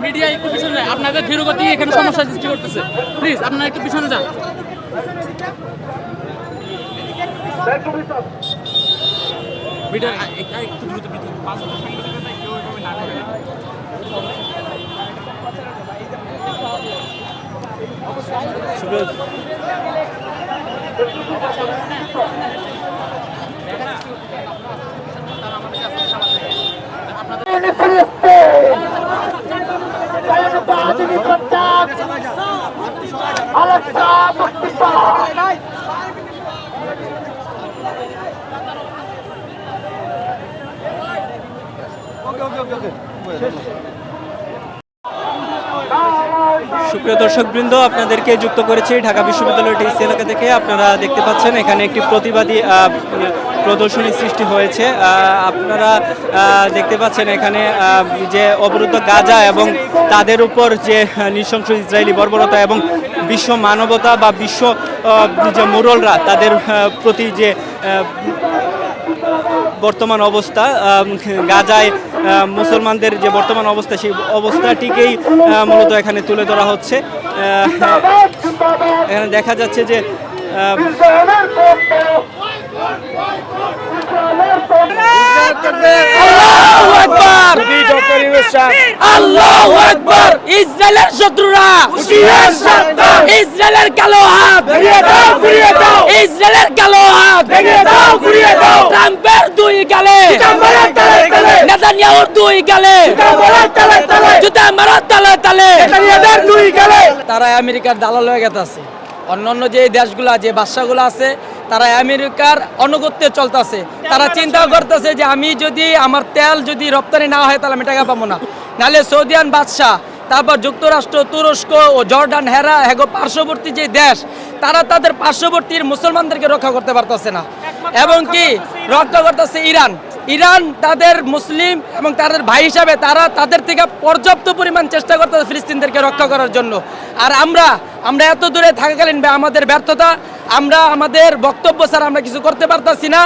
Media একটু পিছনে যায়, আপনাদের ধীরগতি এখানে সমস্যা সৃষ্টি করতেছে। প্লিজ আপনারা একটু পিছনে যান। মিডিয়া একটু দ্রুত সুপ্রিয় দর্শকবৃন্দ, আপনাদেরকে যুক্ত করেছি ঢাকা বিশ্ববিদ্যালয়ের টিএসসি এলাকা থেকে। আপনারা দেখতে পাচ্ছেন এখানে একটি প্রতিবাদী প্রদর্শনী সৃষ্টি হয়েছে। আপনারা দেখতে পাচ্ছেন এখানে যে অবরুদ্ধ গাজা এবং তাদের উপর যে নৃশংস ইসরায়েলি বর্বরতা এবং বিশ্ব মানবতা বা বিশ্ব যে মোরলরা তাদের প্রতি যে বর্তমান অবস্থা, গাজায় মুসলমানদের যে বর্তমান অবস্থা, সেই অবস্থাটিকেই মূলত এখানে তুলে ধরা হচ্ছে। এখানে দেখা যাচ্ছে যে ইসরায়েলের শত্রুরা, ইসরায়েলের কালো হাত, ইসরায়েলের কালো হাত, ট্রাম্পের দুই গালে, নেতানিয়াহুর দুই গালে, জুতা মারার তালে তালে, তারা আমেরিকার দালাল হয়ে গেছে। অন্যান্য যে দেশগুলা, যে বাদশাগুলো আছে, তারা আমেরিকার অনুগত্যে চলতেছে। তারা চিন্তা করতেছে যে আমি যদি আমার তেল যদি রপ্তানি না হয় তাহলে আমি টাকা পাবো না। নাহলে সৌদিয়ান বাদশাহ, তারপর যুক্তরাষ্ট্র, তুরস্ক ও জর্ডান, পার্শ্ববর্তী যে দেশ, তারা তাদের পার্শ্ববর্তীর মুসলমানদেরকে রক্ষা করতে পারতেছে না। এবং কি রক্ষা করতেছে ইরান তাদের মুসলিম এবং তাদের ভাই হিসাবে তারা তাদের থেকে পর্যাপ্ত পরিমাণ চেষ্টা করতেছে ফিলিস্তিনদেরকে রক্ষা করার জন্য। আর আমরা এত দূরে থাকাকালীন আমাদের ব্যর্থতা, আমরা আমাদের বক্তব্য ছাড়া আমরা কিছু করতে পারতেছি না।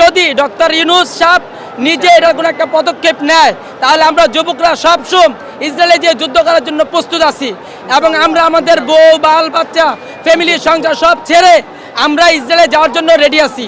যদি ডক্টর ইউনূস সাহেব নিজে এটা কোনো একটা পদক্ষেপ নেয়, তাহলে আমরা যুবকরা সবসময় ইসরায়েলে যে যুদ্ধ করার জন্য প্রস্তুত আছি। এবং আমরা আমাদের বউ, বাল, বাচ্চা, ফ্যামিলি, সংসার সব ছেড়ে আমরা ইসরায়েলে যাওয়ার জন্য রেডি আছি।